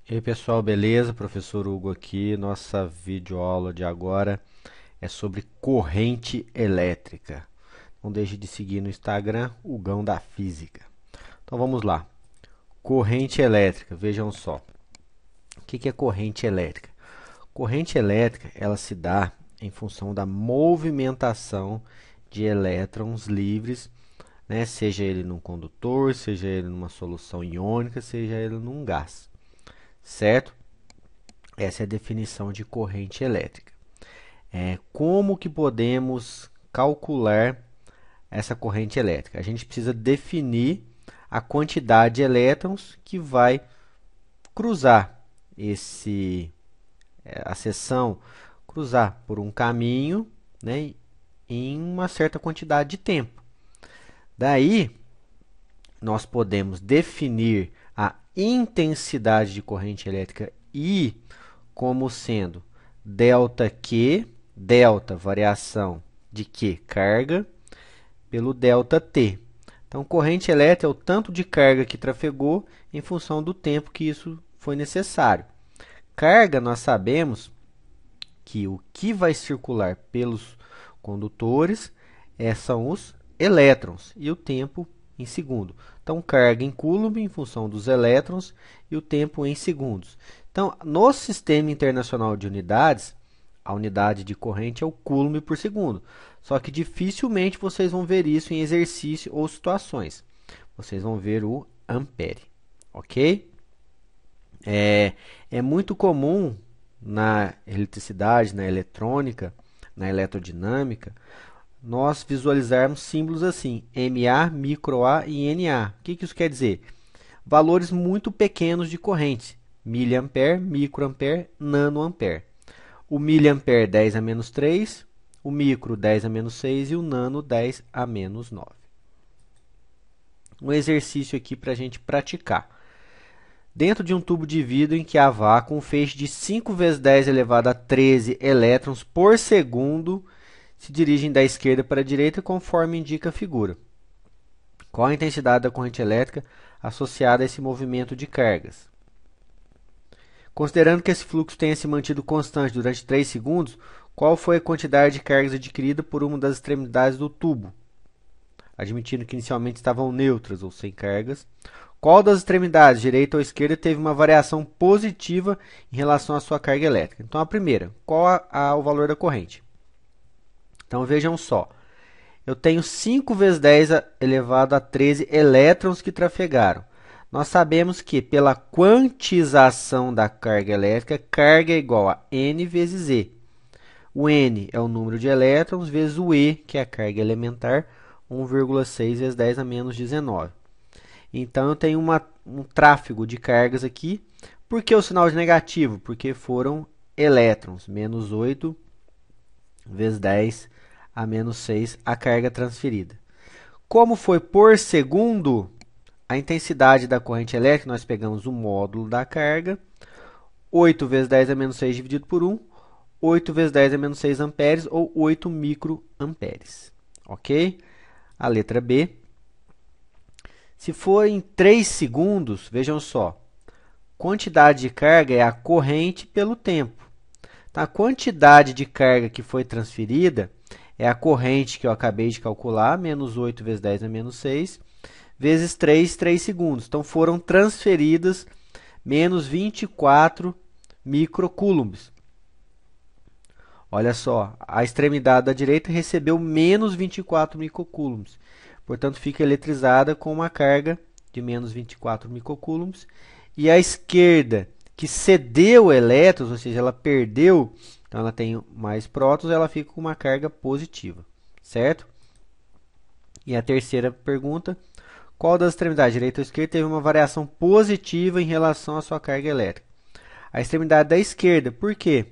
E aí pessoal, beleza? Professor Hugo aqui. Nossa videoaula de agora é sobre corrente elétrica. Não deixe de seguir no Instagram, Hugão da Física. Então vamos lá. Corrente elétrica, vejam só. O que é corrente elétrica? Corrente elétrica, ela se dá em função da movimentação de elétrons livres, né? Seja ele num condutor, seja ele numa solução iônica, seja ele num gás, certo? Essa é a definição de corrente elétrica. Como que podemos calcular essa corrente elétrica? A gente precisa definir a quantidade de elétrons que vai cruzar a seção, cruzar por um caminho, né, em uma certa quantidade de tempo. Daí, nós podemos definir a intensidade de corrente elétrica I como sendo ΔQ, delta, variação de Q, carga, pelo ΔT. Então, corrente elétrica é o tanto de carga que trafegou em função do tempo que isso foi necessário. Carga, nós sabemos que o que vai circular pelos condutores são os elétrons e o tempo em segundo. Então, carga em coulomb em função dos elétrons e o tempo em segundos. Então, no Sistema Internacional de Unidades, a unidade de corrente é o coulomb por segundo. Só que dificilmente vocês vão ver isso em exercício ou situações. Vocês vão ver o ampere, ok? É muito comum na eletricidade, na eletrônica, na eletrodinâmica, nós visualizarmos símbolos assim, MA, microA e NA. O que isso quer dizer? Valores muito pequenos de corrente, miliampere, microampere, nanoampere. O miliampere 10 a menos 3, o micro 10 a menos 6 e o nano 10 a menos 9. Um exercício aqui para a gente praticar. Dentro de um tubo de vidro em que há vácuo, um feixe de 5 vezes 10 elevado a 13 elétrons por segundo se dirigem da esquerda para a direita conforme indica a figura. Qual a intensidade da corrente elétrica associada a esse movimento de cargas? Considerando que esse fluxo tenha se mantido constante durante 3 segundos, qual foi a quantidade de cargas adquirida por uma das extremidades do tubo? Admitindo que inicialmente estavam neutras ou sem cargas. Qual das extremidades, direita ou esquerda, teve uma variação positiva em relação à sua carga elétrica? Então, a primeira, qual o valor da corrente? Então, vejam só. Eu tenho 5 vezes 10 elevado a 13 elétrons que trafegaram. Nós sabemos que, pela quantização da carga elétrica, carga é igual a N vezes E. O N é o número de elétrons vezes o E, que é a carga elementar, 1,6 vezes 10 a menos 19. Então, eu tenho um tráfego de cargas aqui. Por que o sinal de negativo? Porque foram elétrons, menos 8 vezes 10 a menos 6 a carga transferida. Como foi por segundo, a intensidade da corrente elétrica, nós pegamos o módulo da carga, 8 vezes 10 a menos 6 dividido por 1, 8 vezes 10 a menos 6 amperes, ou 8 microamperes. Ok? A letra B. Se for em 3 segundos, vejam só, quantidade de carga é a corrente pelo tempo. Então, a quantidade de carga que foi transferida é a corrente que eu acabei de calcular, menos 8 vezes 10 a menos 6, vezes 3 segundos. Então, foram transferidas menos 24 microcoulombs. Olha só, a extremidade da direita recebeu menos 24 microcoulombs. Portanto, fica eletrizada com uma carga de menos 24 microcoulombs. E a esquerda, que cedeu elétrons, ou seja, ela perdeu, então ela tem mais prótons, ela fica com uma carga positiva, certo? E a terceira pergunta, qual das extremidades, direita ou esquerda, teve uma variação positiva em relação à sua carga elétrica? A extremidade da esquerda, por quê?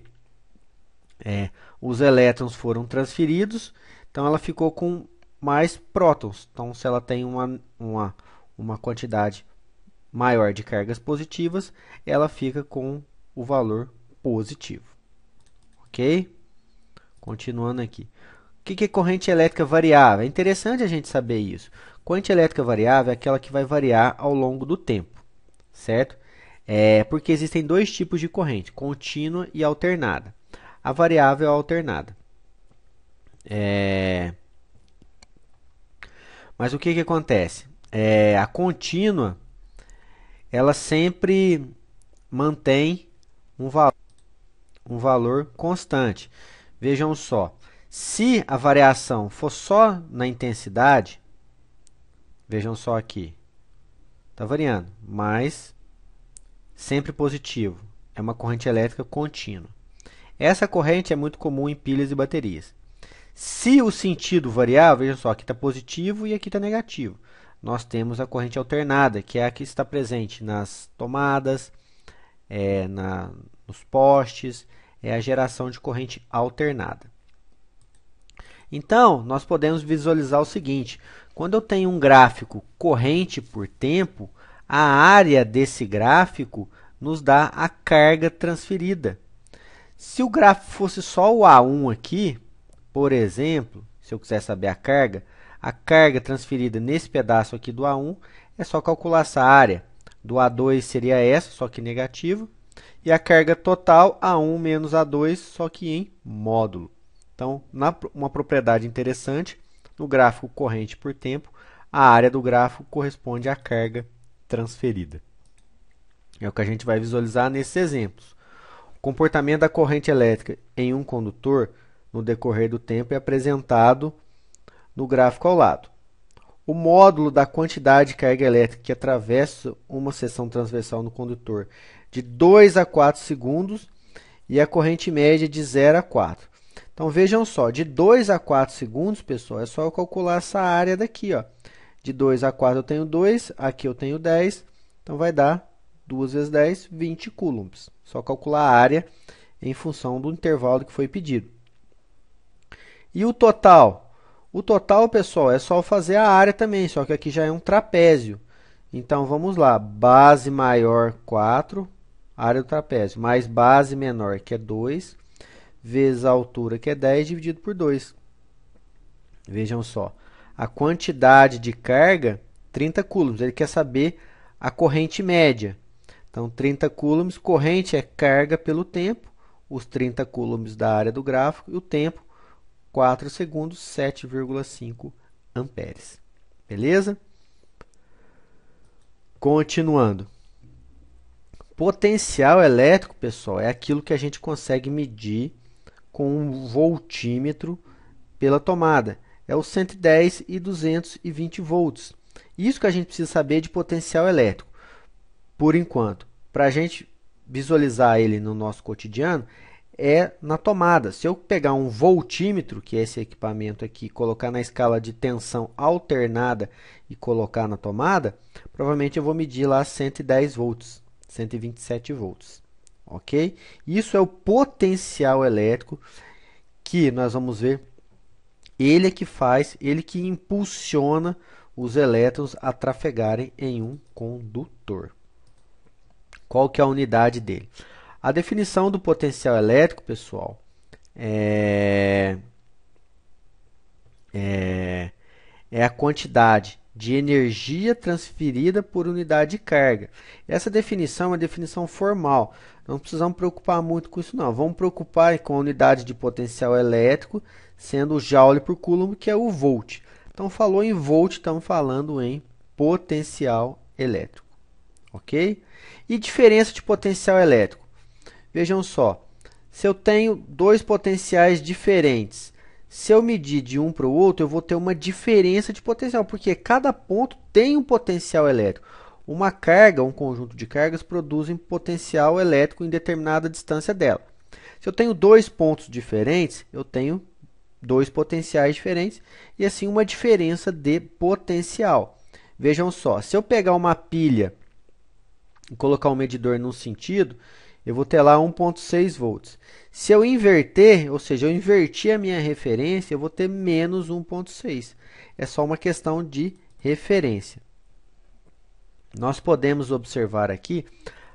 Os elétrons foram transferidos, então ela ficou com mais prótons. Então, se ela tem uma quantidade maior de cargas positivas, ela fica com o valor positivo. Ok? Continuando aqui. O que é corrente elétrica variável? É interessante a gente saber isso. Corrente elétrica variável é aquela que vai variar ao longo do tempo, certo? Porque existem dois tipos de corrente, contínua e alternada. A variável é a alternada. Mas o que acontece? A contínua, ela sempre mantém um valor constante. Vejam só, se a variação for só na intensidade, vejam só aqui, está variando, mas sempre positivo. É uma corrente elétrica contínua. Essa corrente é muito comum em pilhas e baterias. Se o sentido variar, vejam só, aqui está positivo e aqui está negativo. Nós temos a corrente alternada, que é a que está presente nas tomadas, nos postes, é a geração de corrente alternada. Então, nós podemos visualizar o seguinte: quando eu tenho um gráfico corrente por tempo, a área desse gráfico nos dá a carga transferida. Se o gráfico fosse só o A1 aqui, por exemplo, se eu quiser saber a carga transferida nesse pedaço aqui do A1, é só calcular essa área. Do A2 seria essa, só que negativa. E a carga total, A1 menos A2, só que em módulo. Então, uma propriedade interessante, no gráfico corrente por tempo, a área do gráfico corresponde à carga transferida. É o que a gente vai visualizar nesses exemplos. O comportamento da corrente elétrica em um condutor no decorrer do tempo é apresentado no gráfico ao lado. O módulo da quantidade de carga elétrica que atravessa uma seção transversal no condutor de 2 a 4 segundos e a corrente média de 0 a 4. Então, vejam só, de 2 a 4 segundos, pessoal, é só eu calcular essa área daqui. Ó. De 2 a 4 eu tenho 2, aqui eu tenho 10, então vai dar 2 vezes 10, 20 coulombs. Só calcular a área em função do intervalo que foi pedido. E o total? O total, pessoal, é só fazer a área também, só que aqui já é um trapézio. Então, vamos lá. Base maior, 4, área do trapézio, mais base menor, que é 2, vezes a altura, que é 10, dividido por 2. Vejam só. A quantidade de carga, 30 coulombs. Ele quer saber a corrente média. Então, 30 coulombs, corrente é carga pelo tempo, os 30 coulombs da área do gráfico, e o tempo, 4 segundos, 7,5 amperes. Beleza? Continuando. Potencial elétrico, pessoal, é aquilo que a gente consegue medir com um voltímetro pela tomada. É o 110 e 220 volts. Isso que a gente precisa saber de potencial elétrico. Por enquanto, para a gente visualizar ele no nosso cotidiano, é na tomada. Se eu pegar um voltímetro, que é esse equipamento aqui, colocar na escala de tensão alternada e colocar na tomada, provavelmente eu vou medir lá 110 volts, 127 volts. Ok? Isso é o potencial elétrico que nós vamos ver. Ele é que faz, ele que impulsiona os elétrons a trafegarem em um condutor. Qual que é a unidade dele? A definição do potencial elétrico, pessoal, é a quantidade de energia transferida por unidade de carga. Essa definição é uma definição formal. Não precisamos preocupar muito com isso, não. Vamos preocupar com a unidade de potencial elétrico, sendo o joule por coulomb, que é o volt. Então, falou em volt, estamos falando em potencial elétrico. Ok? E diferença de potencial elétrico. Vejam só, se eu tenho dois potenciais diferentes, se eu medir de um para o outro, eu vou ter uma diferença de potencial, porque cada ponto tem um potencial elétrico. Uma carga, um conjunto de cargas, produzem potencial elétrico em determinada distância dela. Se eu tenho dois pontos diferentes, eu tenho dois potenciais diferentes e assim uma diferença de potencial. Vejam só, se eu pegar uma pilha e colocar um medidor num sentido, eu vou ter lá 1,6 volts. Se eu inverter, ou seja, eu invertir a minha referência, eu vou ter menos 1,6. É só uma questão de referência. Nós podemos observar aqui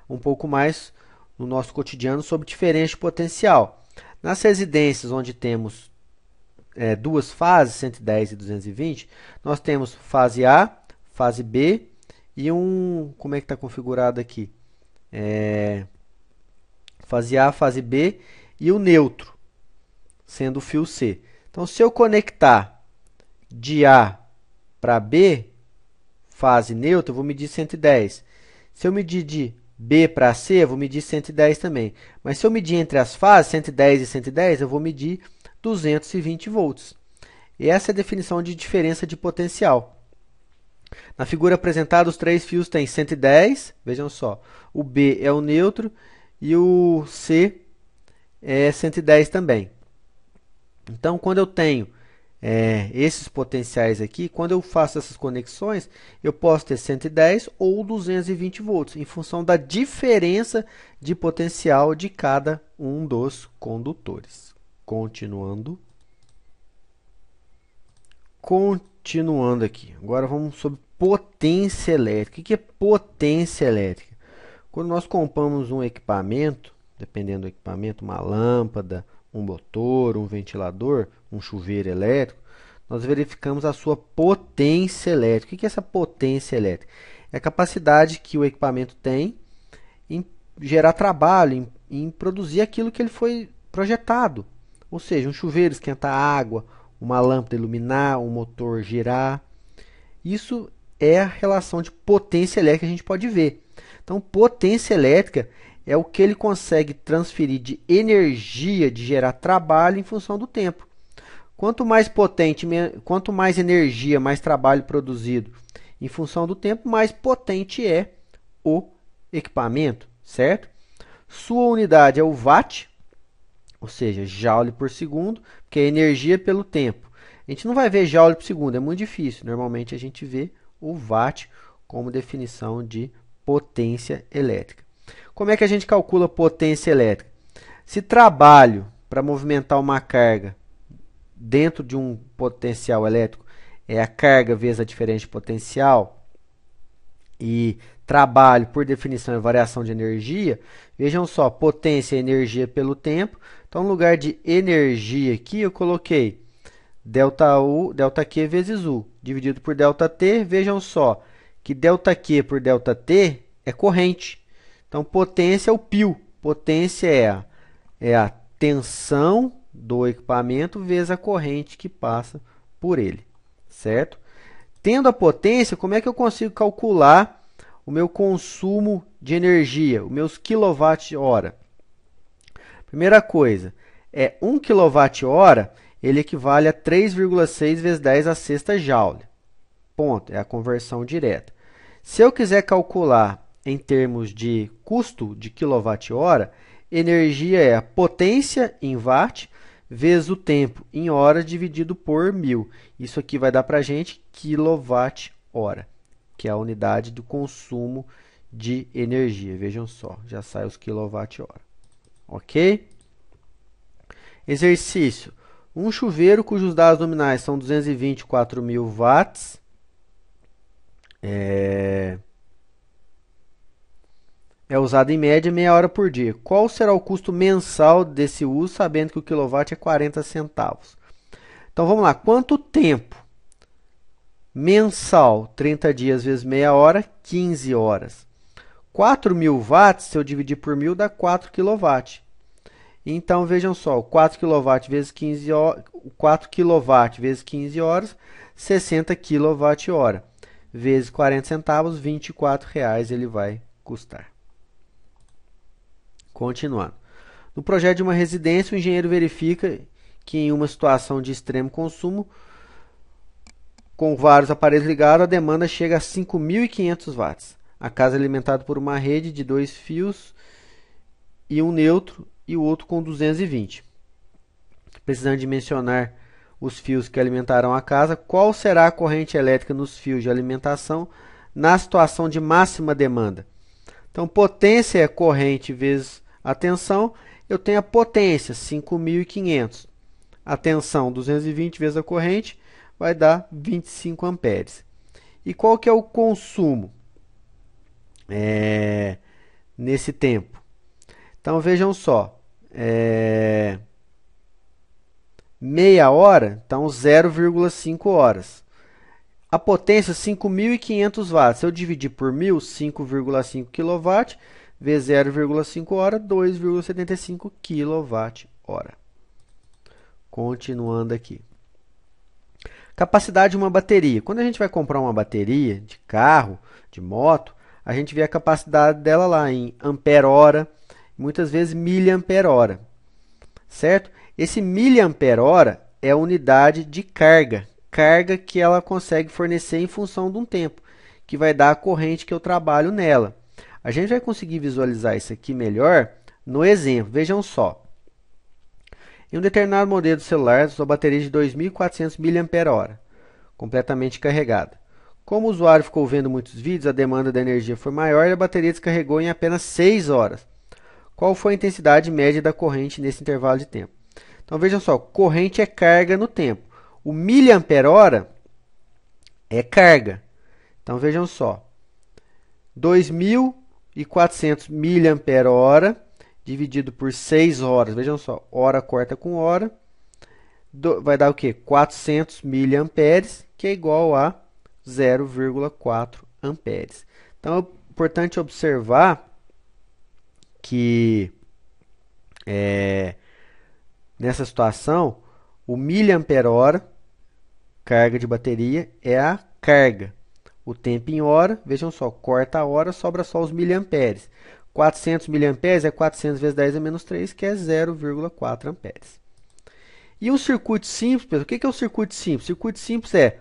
um pouco mais no nosso cotidiano sobre diferença de potencial. Nas residências onde temos duas fases, 110 e 220, nós temos fase A, fase B e como é que está configurado aqui? fase A, fase B e o neutro, sendo o fio C. Então, se eu conectar de A para B, fase neutra, eu vou medir 110. Se eu medir de B para C, eu vou medir 110 também. Mas se eu medir entre as fases, 110 e 110, eu vou medir 220 volts. E essa é a definição de diferença de potencial. Na figura apresentada, os três fios têm 110, vejam só, o B é o neutro e o C é 110 também. Então, quando eu tenho esses potenciais aqui, quando eu faço essas conexões, eu posso ter 110 ou 220 volts, em função da diferença de potencial de cada um dos condutores. Continuando aqui. Agora vamos sobre potência elétrica. O que é potência elétrica? Quando nós compramos um equipamento, dependendo do equipamento, uma lâmpada, um motor, um ventilador, um chuveiro elétrico, nós verificamos a sua potência elétrica. O que é essa potência elétrica? É a capacidade que o equipamento tem em gerar trabalho, em produzir aquilo que ele foi projetado. Ou seja, um chuveiro esquentar água, uma lâmpada iluminar, um motor girar. Isso é a relação de potência elétrica que a gente pode ver. Então, potência elétrica é o que ele consegue transferir de energia, de gerar trabalho em função do tempo. Quanto mais potente, quanto mais energia, mais trabalho produzido em função do tempo, mais potente é o equipamento, certo? Sua unidade é o watt, ou seja, joule por segundo, que é energia pelo tempo. A gente não vai ver joule por segundo, é muito difícil. Normalmente a gente vê o watt como definição de potência elétrica. Como é que a gente calcula potência elétrica? Se trabalho para movimentar uma carga dentro de um potencial elétrico é a carga vezes a diferença de potencial, e trabalho, por definição, é variação de energia, vejam só, potência é energia pelo tempo. Então, no lugar de energia aqui, eu coloquei ΔU, ΔQ vezes U, dividido por ΔT. Vejam só que ΔQ por ΔT é corrente. Então, potência é o π. Potência é a tensão do equipamento vezes a corrente que passa por ele, certo? Tendo a potência, como é que eu consigo calcular o meu consumo de energia, os meus kWh? Primeira coisa, 1 kWh, ele equivale a 3,6 vezes 10 a sexta joule. Ponto, é a conversão direta. Se eu quiser calcular em termos de custo de kWh, energia é a potência em watt vezes o tempo em horas dividido por 1000. Isso aqui vai dar para a gente kWh, que é a unidade do consumo de energia. Vejam só, já sai os kWh. Ok? Exercício. Um chuveiro cujos dados nominais são 224.000 watts. É usado em média meia hora por dia. Qual será o custo mensal desse uso, sabendo que o quilowatt é 40 centavos? Então, vamos lá. Quanto tempo? Mensal, 30 dias vezes meia hora, 15 horas. 4.000 watts, se eu dividir por 1000, dá 4 kW. Então, vejam só, 4 kW vezes 15 horas, 4 kW vezes 15 horas, 60 kWh. Vezes 40 centavos, R$ 24,00 ele vai custar. Continuando. No projeto de uma residência, o engenheiro verifica que em uma situação de extremo consumo, com vários aparelhos ligados, a demanda chega a 5.500 watts. A casa é alimentada por uma rede de 2 fios e um neutro e o outro com 220. Precisando dimensionar os fios que alimentarão a casa, qual será a corrente elétrica nos fios de alimentação na situação de máxima demanda? Então, potência é corrente vezes a tensão. Eu tenho a potência, 5.500. A tensão, 220 vezes a corrente, vai dar 25 amperes. E qual que é o consumo nesse tempo? Então, vejam só. Meia hora, então 0,5 horas. A potência, 5.500 watts. Se eu dividir por 1000, 5,5 kW, vezes 0,5 hora, 2,75 kWh. Continuando aqui. Capacidade de uma bateria. Quando a gente vai comprar uma bateria de carro, de moto, a gente vê a capacidade dela lá em ampere-hora, muitas vezes miliampere-hora, certo? Esse miliampere-hora é a unidade de carga, carga que ela consegue fornecer em função de um tempo, que vai dar a corrente que eu trabalho nela. A gente vai conseguir visualizar isso aqui melhor no exemplo. Vejam só. Em um determinado modelo de celular, sua bateria é de 2.400 mAh, completamente carregada. Como o usuário ficou vendo muitos vídeos, a demanda da energia foi maior e a bateria descarregou em apenas 6 horas. Qual foi a intensidade média da corrente nesse intervalo de tempo? Então vejam só, corrente é carga no tempo. O miliampere-hora é carga. Então vejam só, 2.400 miliampere-hora dividido por 6 horas. Vejam só, hora corta com hora, vai dar o quê? 400 miliamperes, que é igual a 0,4 amperes. Então, é importante observar que nessa situação, o miliampere-hora, carga de bateria, é a carga. O tempo em hora, vejam só, corta a hora, sobra só os miliamperes. 400 miliamperes é 400 vezes 10 a menos 3, que é 0,4 amperes. E um circuito simples, pessoal, o que é um circuito simples? Circuito simples é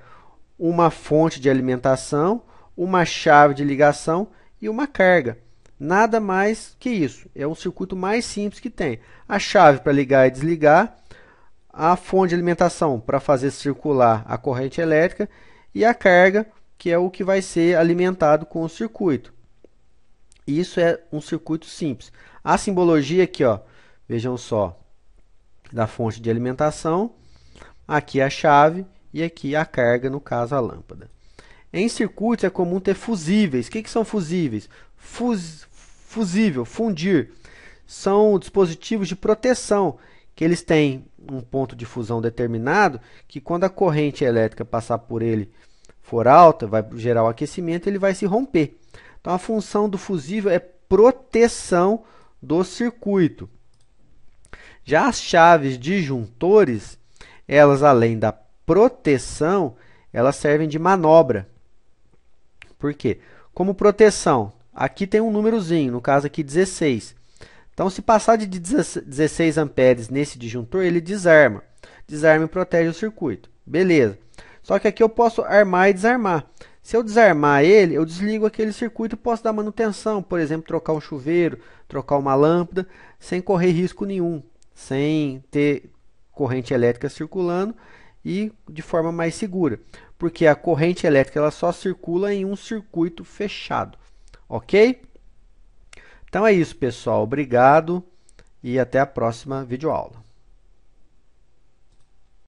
uma fonte de alimentação, uma chave de ligação e uma carga. Nada mais que isso. É um circuito mais simples que tem. A chave para ligar e desligar, a fonte de alimentação para fazer circular a corrente elétrica e a carga, que é o que vai ser alimentado com o circuito. Isso é um circuito simples. A simbologia aqui, ó, vejam só, da fonte de alimentação, aqui a chave e aqui a carga, no caso a lâmpada. Em circuitos é comum ter fusíveis. O que são fusíveis? Fusível, fundir, são dispositivos de proteção, que eles têm um ponto de fusão determinado, que quando a corrente elétrica passar por ele for alta, vai gerar o aquecimento, ele vai se romper. Então, a função do fusível é proteção do circuito. Já as chaves disjuntores, elas além da proteção, elas servem de manobra. Por quê? Como proteção, aqui tem um númerozinho, no caso aqui 16. Então, se passar de 16 amperes nesse disjuntor, ele desarma. Desarma e protege o circuito. Beleza. Só que aqui eu posso armar e desarmar. Se eu desarmar ele, eu desligo aquele circuito e posso dar manutenção. Por exemplo, trocar um chuveiro, trocar uma lâmpada, sem correr risco nenhum. Sem ter corrente elétrica circulando e de forma mais segura. Porque a corrente elétrica ela só circula em um circuito fechado. Ok? Então é isso, pessoal. Obrigado e até a próxima videoaula.